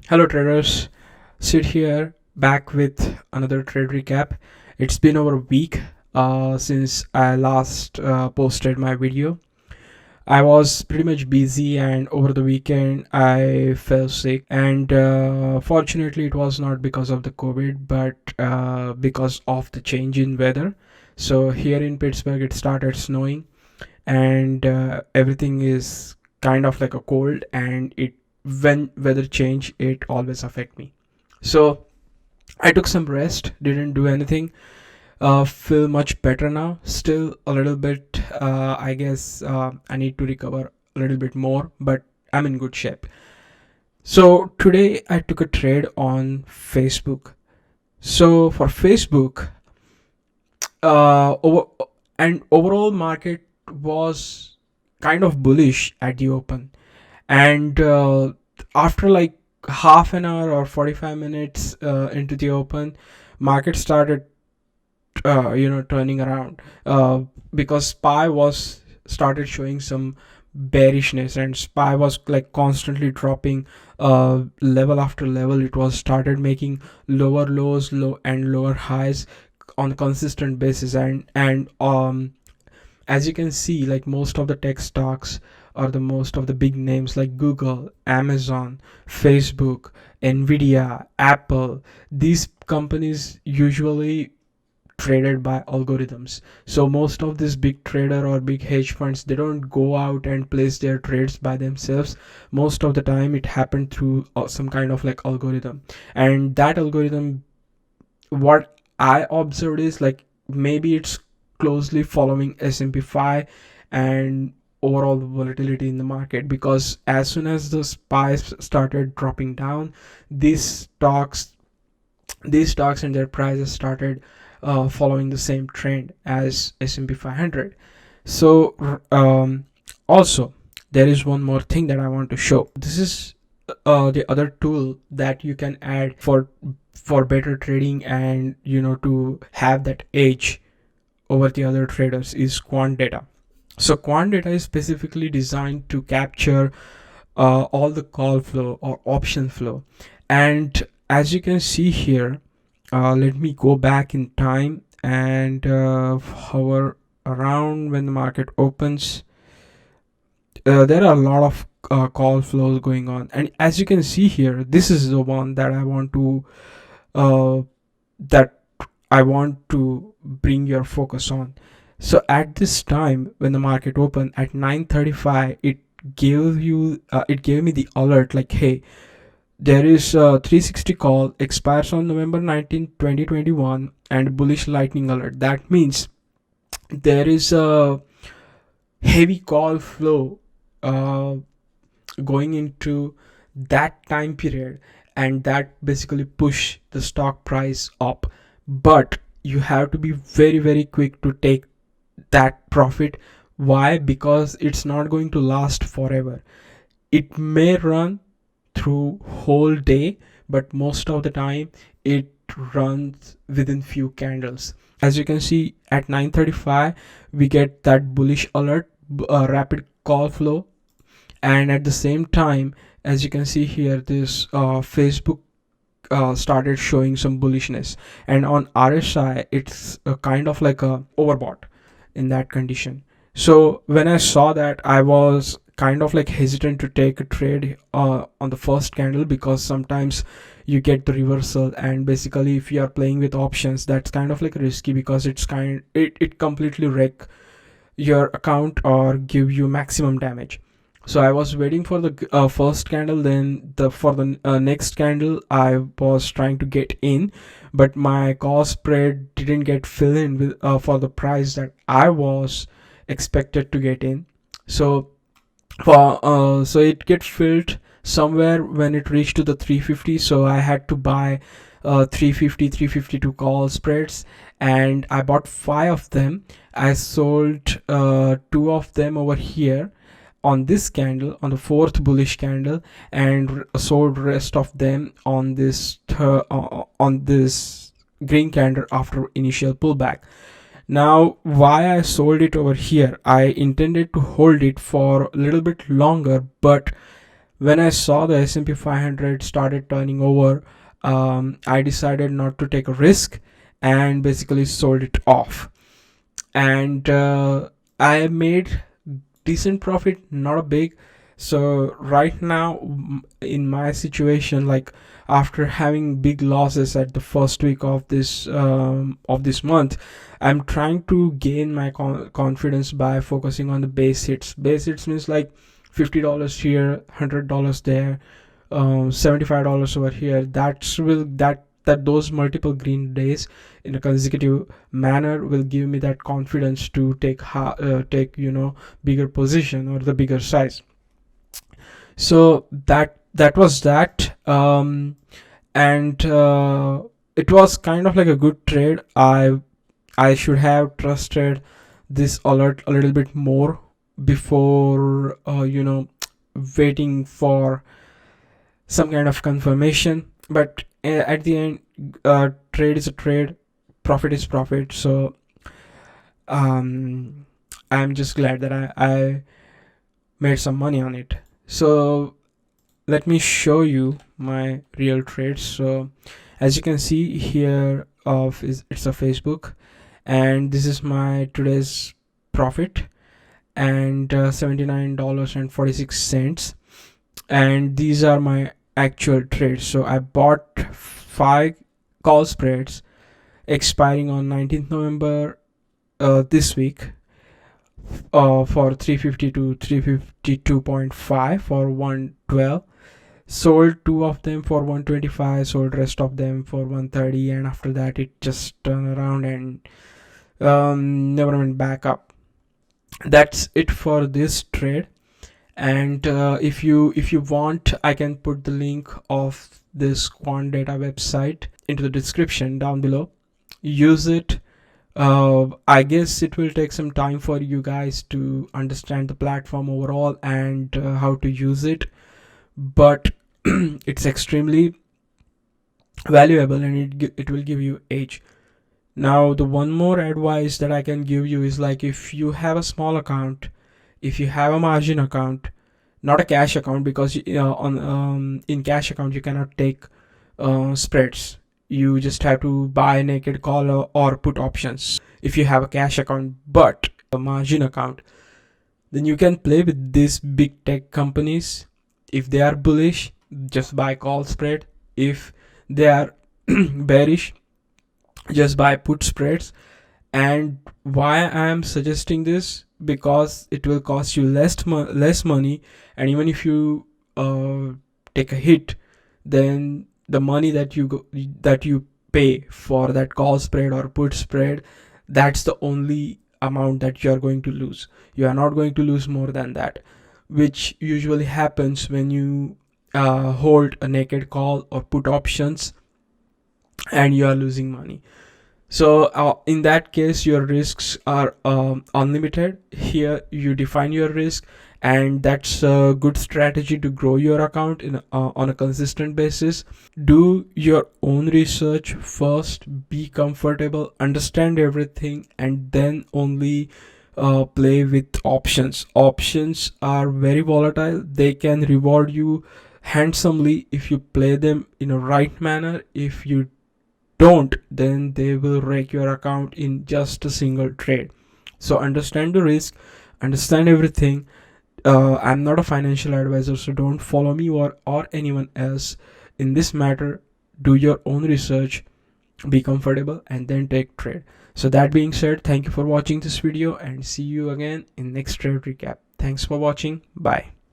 Hello traders, Sid here back with another trade recap. It's been over a week since I last posted my video. I was pretty much busy, and over the weekend I fell sick, and fortunately it was not because of the COVID but because of the change in weather. So here in Pittsburgh it started snowing, and everything is kind of like a cold, and it when weather change it always affect me. So I took some rest, didn't do anything. Feel much better now, still a little bit. I guess I need to recover a little bit more, but I'm in good shape. So today I took a trade on Facebook. So for Facebook, over and overall market was kind of bullish at the open, and after like half an hour or 45 minutes into the open, market started turning around, because spy was started showing some bearishness, and spy was like constantly dropping level after level. It was started making lower lows low and lower highs on a consistent basis, and as you can see, like most of the tech stocks or the most of the big names like Google, Amazon, Facebook, Nvidia, Apple, these companies usually traded by algorithms. So most of these big trader or big hedge funds, they don't go out and place their trades by themselves. Most of the time it happened through some kind of like algorithm, and that algorithm, what I observed is like maybe it's closely following S&P 5 and overall volatility in the market, because as soon as the spies started dropping down, these stocks these stocks and their prices started following the same trend as S&P 500. So also there is one more thing that I want to show. This is the other tool that you can add for better trading, and to have that edge over the other traders, is quant data. So quant data is specifically designed to capture all the call flow or option flow. And as you can see here, let me go back in time and hover around when the market opens. There are a lot of call flows going on, and as you can see here, this is the one that uh, that I want to bring your focus on. So at this time, when the market opened at 9:35, it gave me the alert like, hey, there is a 360 call, expires on November 19, 2021, and bullish lightning alert. That means there is a heavy call flow uh, going into that time period, and that basically push the stock price up. But you have to be very very quick to take that profit. Why? Because it's not going to last forever. It may run through whole day, but most of the time it runs within few candles. As you can see, at 9:35 we get that bullish alert, rapid call flow, and at the same time, as you can see here, this Facebook started showing some bullishness, and on RSI it's kind of like a overbought in that condition. So when I saw that, I was kind of like hesitant to take a trade on the first candle, because sometimes you get the reversal, and basically if you are playing with options, that's kind of like risky, because it completely wreck your account or give you maximum damage. So I was waiting for the first candle, then for the next candle I was trying to get in, but my call spread didn't get filled in with for the price that I was expected to get in. So so it get filled somewhere when it reached to the 350, so I had to buy 350 352 call spreads, and I bought 5 of them. I sold 2 of them over here on this candle, on the fourth bullish candle, and sold rest of them on this green candle after initial pullback. Now, why I sold it over here, I intended to hold it for a little bit longer, but When I saw the S&P 500 started turning over, I decided not to take a risk and basically sold it off. And I made decent profit, not a big. So right now, in my situation, like after having big losses at the first week of this month, I'm trying to gain my confidence by focusing on the base hits. Base hits means like $50 here, $100 there, $75 over here. That those multiple green days in a consecutive manner will give me that confidence to take bigger position or the bigger size. So that was that. And it was kind of like a good trade. I should have trusted this alert a little bit more before waiting for some kind of confirmation. But at the end, trade is a trade, profit is profit. So um, I'm just glad that I made some money on it. So let me show you my real trades. So as you can see here, it's a Facebook, and this is my today's profit, and $79.46, and these are my actual trades. So I bought 5 call spreads expiring on 19th November this week, for 350 to 352.5 for 112. Sold 2 of them for 125, sold rest of them for 130, and after that it just turned around and never went back up. That's it for this trade. And if you want, I can put the link of this quant data website into the description down below. Use it. I guess it will take some time for you guys to understand the platform overall and how to use it, but it's extremely valuable, and it will give you edge. Now, the one more advice that I can give you is, like, if you have a small account, if you have a margin account, not a cash account, because in cash account you cannot take spreads. You just have to buy naked call or put options if you have a cash account. But a margin account, then you can play with these big tech companies. If they are bullish, just buy call spread. If they are bearish, just buy put spreads. And why I am suggesting this? Because it will cost you less money, and even if you take a hit, then the money that you pay for that call spread or put spread, that's the only amount that you are going to lose. You are not going to lose more than that, which usually happens when you hold a naked call or put options and you are losing money. So in that case, your risks are unlimited. Here you define your risk, and that's a good strategy to grow your account on a consistent basis. Do your own research first, be comfortable, understand everything, and then only play with options. Options are very volatile. They can reward you handsomely if you play them in a right manner. If you don't, then they will wreck your account in just a single trade. So understand the risk, understand everything. I'm not a financial advisor, so don't follow me or anyone else in this matter. Do your own research, be comfortable, and then take trade. So that being said, thank you for watching this video, and see you again in next trade recap. Thanks for watching. Bye.